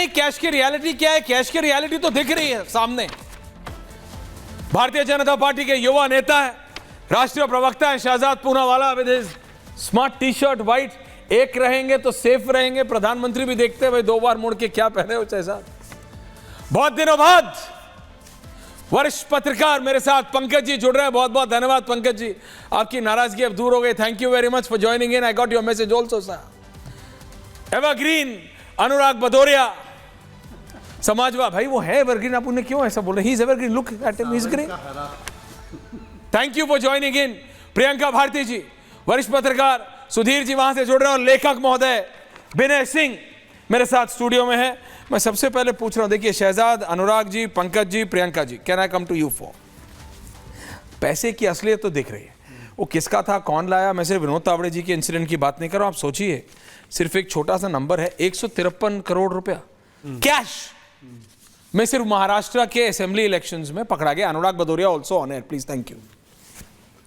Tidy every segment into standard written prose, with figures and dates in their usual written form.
नहीं, कैश की रियलिटी क्या है? कैश की रियलिटी तो दिख रही है सामने। भारतीय जनता पार्टी के युवा नेता है, राष्ट्रीय प्रवक्ता है Shehzad Poonawalla with his smart T shirt white. एक रहेंगे तो सेफ रहेंगे। प्रधानमंत्री भी देखते हैं भाई 2 बार मुड़ के क्या पहने हो शहजाद। बहुत दिनों बाद वरिष्ठ पत्रकार मेरे साथ पंकज जी जुड़ रहे हैं। बहुत बहुत धन्यवाद पंकज जी, आपकी नाराजगी अब दूर हो गई। Thank you very much for joining in. I got your message also sir. Evergreen Anurag Bhadouria, समाजवाद भाई वो है एवरग्रीन, आप उन्हें क्यों ऐसा बोल रहे? He is evergreen, look at him, he is green. Thank you for joining in. Priyanka Bharti ji, वरिष्ठ पत्रकार। सुधीर जी वहां से जुड़ रहे हैं। और लेखक महोदय विनय सिंह मेरे साथ स्टूडियो में है। मैं सबसे पहले पूछ रहा हूं, देखिए Shahzad, Anurag ji, Pankaj ji, Priyanka ji, can I come to you for? पैसे की असलियत तो दिख रही है, वो किसका था, कौन लाया? मैं सिर्फ विनोद तावड़े जी के इंसिडेंट की बात नहीं कर रहा हूं। आप सोचिए, सिर्फ एक छोटा सा नंबर है, 153 करोड़ रुपया कैश में सिर्फ महाराष्ट्र के असेंबली इलेक्शंस में पकड़ा गया। Anurag Bhadouria also on air, please, thank you.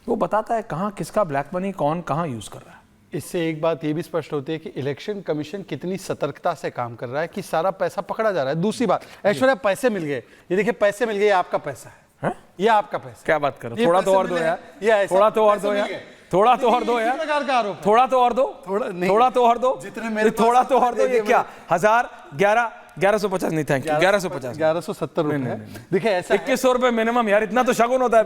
वो बताता है कहां किसका ब्लैक मनी कौन कहां यूज कर रहा है। इससे एक बात ये भी स्पष्ट होती है कि इलेक्शन कमीशन कितनी सतर्कता से काम कर रहा है कि सारा पैसा पकड़ा जा रहा है। दूसरी बात, ऐश्वर्या पैसे मिल गए, ये देखिए पैसे मिल गए, ये आपका पैसा है, ये आपका पैसा। क्या बात कर रहे हो? थोड़ा तो और दो यार, थोड़ा तो और दो यार, थोड़ा तो और दो यार, प्रकार का आरोप, थोड़ा तो और दो, थोड़ा तो और दो, जितने मेरे थोड़ा तो और दो। ये क्या 1150 नहीं, थैंक यू, 1150, 1170 रुपए। देखिए ऐसा 2100 रुपए मिनिमम यार, इतना तो शगुन होता है।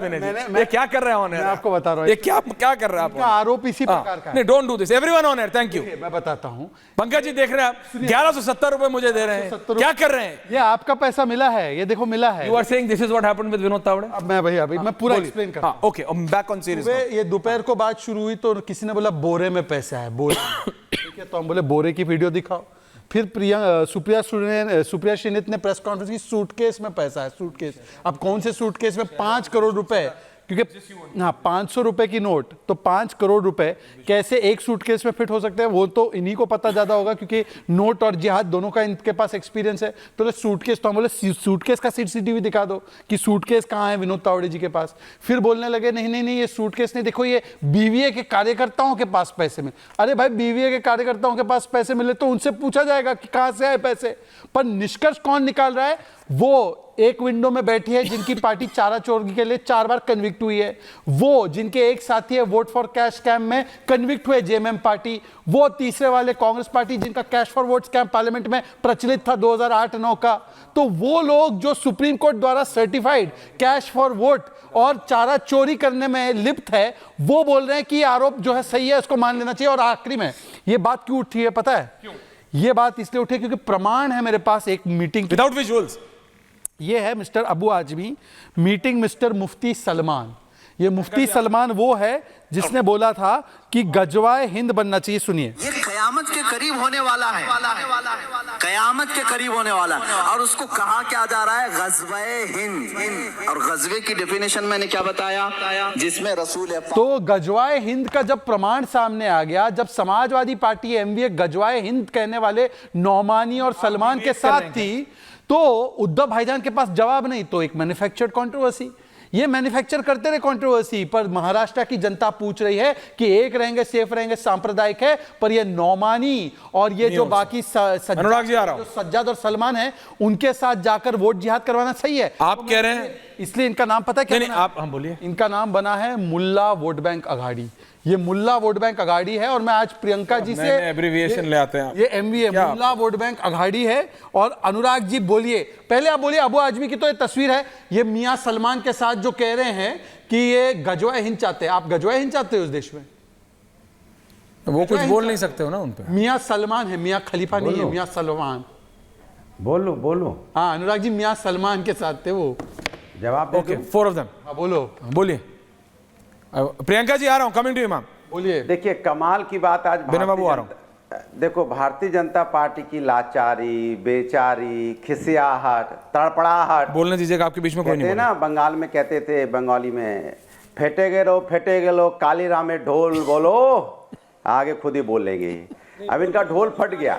ये क्या कर रहे हैं? मैं आपको बता रहा हूँ, ये क्या कर रहे हैं आप? आरोप इसी प्रकार का है। नहीं, don't do this, everyone on air, thank you. मैं बताता हूँ, पंकज जी देख रहे हैं आप, 1170 रुपए मुझे दे रहे हैं, क्या कर रहे हैं? ये आपका पैसा मिला है, ये देखो मिला है। You are saying this is what happened with Vinod Tawde? अब मैं भैया अभी मैं पूरा एक्सप्लेन कर। हाँ, ओके, बैक ऑन सीरीज। ये दोपहर को बात शुरू हुई तो किसी ने बोला बोरे में पैसा है, बोरे। ठीक है, तो हम बोले बोरे की वीडियो दिखाओ। फिर सुप्रिया श्रीनित ने प्रेस कॉन्फ्रेंस की, सूटकेस में पैसा है, सूटकेस। अब कौन से सूटकेस में 5 करोड़ रुपए? क्योंकि हाँ 500 रुपए की नोट, तो 5 करोड़ रुपए कैसे एक सूटकेस में फिट हो सकते हैं, वो तो इन्हीं को पता ज्यादा होगा, क्योंकि नोट और जिहाद दोनों का इनके पास एक्सपीरियंस है। तो सूटकेस, तो हम बोले सूटकेस का सीसीटीवी दिखा दो कि सूटकेस कहाँ है विनोद तावड़े जी के पास। फिर बोलने लगे नहीं नहीं नहीं, ये सूटकेस नहीं, देखो ये बीवीए के कार्यकर्ताओं के पास पैसे मिले। अरे भाई, बीवीए के कार्यकर्ताओं के पास पैसे मिले तो उनसे पूछा जाएगा कि कहां से आए पैसे। पर निष्कर्ष कौन निकाल रहा है? वो एक विंडो में बैठी है जिनकी पार्टी चारा चोरी के लिए 4 बार कन्विक्ट हुई है, वो जिनके एक साथी है वोट फॉर कैश स्कैम में कन्विक्ट हुए, जेएमएम पार्टी, वो तीसरे वाले कांग्रेस पार्टी जिनका cash for vote scam parliament में प्रचलित था 2008-9 का। तो वो लोग जो सुप्रीम कोर्ट द्वारा सर्टिफाइड कैश फॉर वोट और चारा चोरी करने में लिप्त है, वो बोल रहे हैं कि आरोप जो है सही है, उसको मान लेना चाहिए। और आखिरी में ये बात क्यों उठी है पता है? क्यों? ये बात इसलिए उठी क्योंकि प्रमाण है मेरे पास एक मीटिंग विदाउट विजुअल्स। ये है mister Abu Azmi meeting mister Mufti Salman. ये मुफ्ती सलमान वो है जिसने बोला था कि गजवाए हिंद बनना चाहिए। सुनिए, ये कयामत के करीब होने वाला है, कयामत के करीब होने वाला है, और उसको कहा क्या जा रहा है? गजवाए हिंद। और गजवे की डेफिनेशन मैंने क्या बताया? जिसमें रसूल तो गजवाए हिंद का जब प्रमाण सामने आ गया, जब समाजवादी पार्टी एमवीए गजवाए हिंद कहने वाले नौमानी और सलमान के साथ थी, तो उद्धव भाईजान के पास जवाब नहीं, तो एक मैन्युफैक्चर्ड कंट्रोवर्सी। ये मैन्युफैक्चर करते रहे कंट्रोवर्सी, पर महाराष्ट्र की जनता पूछ रही है कि एक रहेंगे, सेफ रहेंगे, सांप्रदायिक है। पर ये नौमानी और ये जो बाकी सज्जाद और सलमान है, उनके साथ जाकर वोट जिहाद करवाना सही है। आप कह रहे हैं, इसलिए इनका नाम पता है क्या? नहीं, आप हम बोलिए। इनका नाम बना है मुल्ला वोट बैंक अघाड़ी। ये मुल्ला वोट बैंक अघाड़ी है। और मैं आज प्रियंका जी से एब्रीविएशन ले आते हैं। ये एमवीए मुल्ला वोट बैंक अघाड़ी है। और अनुराग जी बोलिए, पहले आप बोलिए, अबू आजमी की तो ये तस्वीर है, ये मियां सलमान के साथ जो कह रहे हैं कि ये गजवाए हिंद चाहते हैं। आप गजवाए हिंद चाहते हो उस देश में? वो कुछ बोल नहीं सकते हो ना उन पे। मियां सलमान है, मियां खलीफा नहीं है, मियां सलमान। बोलो। हाँ अनुराग जी, मियां सलमान के साथ थे वो। जवाब ओके, 4 ऑफ देम। हाँ बोलो, बोलिए। प्रियंका जी आ रहा हूं, कमिंग टू इमाम। बोलिए। देखिए, कमाल की बात आज बाबू आ रहा हूं। देखो, भारतीय जनता पार्टी की लाचारी, बेचारी, खिसियाहट, तड़पड़ाहट बोलने दीजिएगा, आपके बीच में कोई नहीं है ना। बंगाल में कहते थे, बंगाली में, फेटे गेलो काली रामे ढोल बोलो, आगे खुद ही बोलेंगे। अब इनका ढोल फट गया।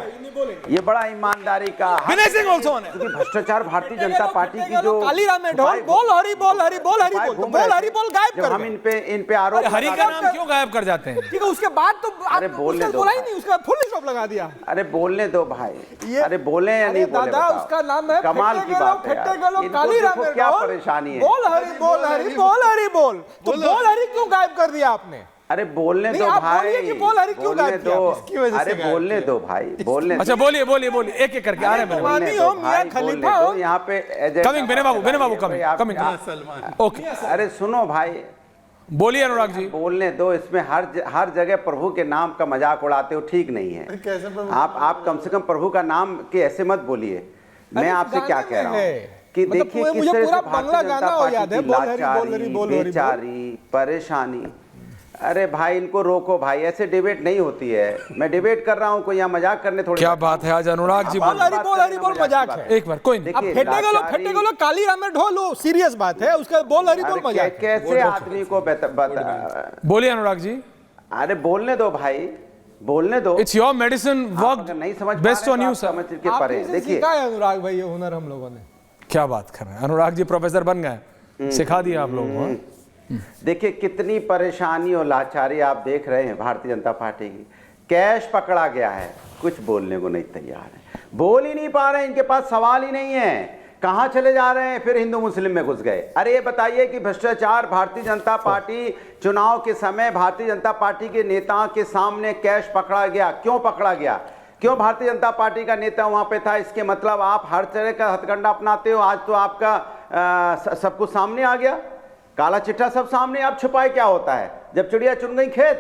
ये बड़ा ईमानदारी का विनय सिंह also on है। क्योंकि भ्रष्टाचार भारतीय जनता पार्टी की जो कालीराम में ढोल बोल हरी बोल हरी बोल हरी बोल तो बोल हरी बोल गायब जब कर हम गए। इन पे आरोप हरि का नाम क्यों गायब कर जाते हैं? ठीक है, उसके बाद तो अरे बोलने दो बोला ही भाई। नहीं, उसका फुल स्टॉप लगा दिया। अरे बोलने दो भाई, ये- अरे बोले या नहीं बोले दादा बताओ। उसका नाम है कमाल की बात है यार। इनको कालीराम देखो में क्या ढोल, परेशानी है। बोल हरी बोल हरी बोल हरी बोल तो बोल हरी क्यों गायब कर दिया आपने? अरे बोलने नहीं, दो आप भाई, बोलिए कि बोल हरी क्यों बोलने गायब किया? दो। किसकी वजह से अरे गायब बोलने किया? दो भाई, बोलने अच्छा बोलिए बोलिए बोलिए, एक एक करके आ रहे हैं मेरे बोलिए। बोलने हो, दो मियां भाई, खलीफा बोलने हो। दो। यहाँ पे एजेंडा कमिंग विनय बाबू आप- कमिंग ओके, अरे सुनो भाई, बोलिए अनुराग जी। बोलने दो। इसमें हर जगह प्रभु के नाम का मजाक उड़ाते हो, ठीक नहीं है। कैसे प्रभु? आप कम से कम प्रभु का नाम के ऐसे मत बोलिए। मैं आपसे क्या कह रहा हूँ कि मतलब देखिए किस मुझे तरह पूरा से बंगला भारतीय गाना जनता हो याद पार्टी है, की बोल हरी बोल हरी लाचारी, बोल हरी बोल। बेचारी, परेशानी। अरे भाई इनको रोको भाई, ऐसे डिबेट नहीं होती है। मैं डिबेट कर रहा हूँ, कोई यहाँ मजाक करने थोड़ी। क्या बात है आज अनुराग जी, बोल हरी बोल मजाक है। एक बार कोई नहीं, अब देखिए, फेटे गलो कालीराम में ढोल हो, सीरियस बात है। उसका बोल हरी बोल मजाक है। कैसे आदमी को बोलिए अनुराग जी। अरे बोलने दो भाई, बोलने दो। इट्स योर मेडिसिन आप वर्क अगर नहीं समझ बेस्ट ऑन यू सर। समझ के परे आपने से देखिए। सीखा है अनुराग भाई ये हुनर हम लोगों ने। क्या बात कर रहे हैं अनुराग जी, प्रोफेसर बन गए, सिखा दिया आप लोगों को। देखिए कितनी परेशानी और लाचारी आप देख रहे हैं भारतीय जनता पार्टी की। कैश पकड़ा गया है, कुछ बोलने को नहीं तैयार है, बोल ही नहीं पा रहे हैं, इनके पास सवाल ही नहीं है। कहां चले जा रहे हैं, फिर हिंदू मुस्लिम में घुस गए। अरे ये बताइए कि भ्रष्टाचार भारतीय जनता पार्टी चुनाव के समय भारतीय जनता पार्टी के नेताओं के सामने कैश पकड़ा गया। क्यों पकड़ा गया? क्यों भारतीय जनता पार्टी का नेता वहां पे था? इसके मतलब आप हर तरह का हथकंडा अपनाते हो। आज तो आपका सब कुछ सामने आ गया, काला चिट्ठा सब सामने। आप छुपाए क्या होता है जब चिड़िया चुन गई खेत?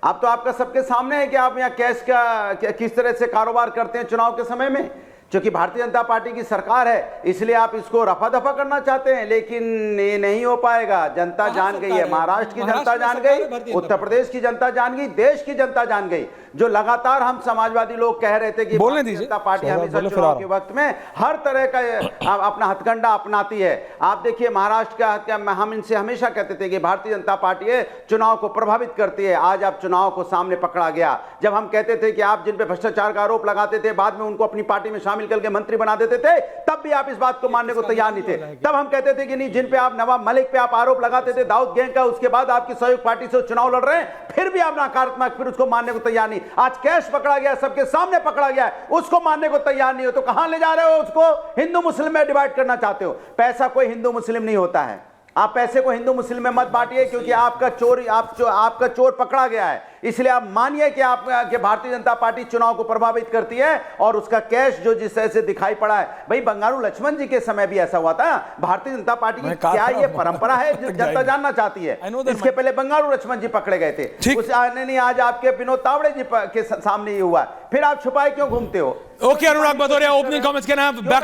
अब तो आपका सबके सामने है कि आप यहाँ कैश का किस तरह से कारोबार करते हैं चुनाव के समय में। क्योंकि भारतीय जनता पार्टी की सरकार है इसलिए आप इसको रफा दफा करना चाहते हैं, लेकिन ये नहीं हो पाएगा। जनता जान गई है, महाराष्ट्र की जनता जान गई, उत्तर प्रदेश की जनता जान गई, देश की जनता जान गई। जो लगातार हम समाजवादी लोग कह रहे थे कि भारतीय जनता पार्टी हमेशा चुनाव के वक्त में हर तरह का अपना हथकंडा अपनाती है। आप देखिए महाराष्ट्र का, हम इनसे हमेशा कहते थे कि भारतीय जनता पार्टी है चुनाव को प्रभावित करती है। आज आप चुनाव को सामने पकड़ा गया। जब हम कहते थे कि आप जिन पे भ्रष्टाचार का आरोप लगाते थे बाद में उनको अपनी पार्टी में शामिल करके मंत्री बना देते थे, तब भी आप इस बात को मानने को तैयार नहीं थे। तब हम कहते थे कि नहीं, जिन पे आप नवाब मलिक पे आप आरोप लगाते थे दाऊद गैंग का, उसके बाद आपकी सहयोग पार्टी से चुनाव लड़ रहे हैं, फिर भी आप नकारात्मक, फिर उसको मानने को तैयार नहीं। आज कैश पकड़ा गया, सबके सामने पकड़ा गया, उसको मानने को तैयार नहीं हो तो कहां ले जा रहे हो? उसको हिंदू मुस्लिम में डिवाइड करना चाहते हो। पैसा कोई हिंदू मुस्लिम नहीं होता है। आप पैसे को हिंदू मुस्लिम में मत बांटिए, क्योंकि आपका चोर पकड़ा गया है। इसलिए आप मानिए कि भारतीय जनता पार्टी चुनाव को प्रभावित करती है और उसका कैश जो जिस तरह से दिखाई पड़ा है। भाई बंगारू लक्ष्मण जी के समय भी ऐसा हुआ था। भारतीय जनता पार्टी की क्या ये परंपरा है जो जनता जानना चाहती है। इसके पहले बंगारू लक्ष्मण जी पकड़े गए थे, उस नहीं आज आपके विनोद तावड़े जी के सामने ही हुआ। फिर आप छुपाए क्यों घूमते हो? ओके अनुराग भदौरिया, ओपनिंग कमेंट्स के नाम बैक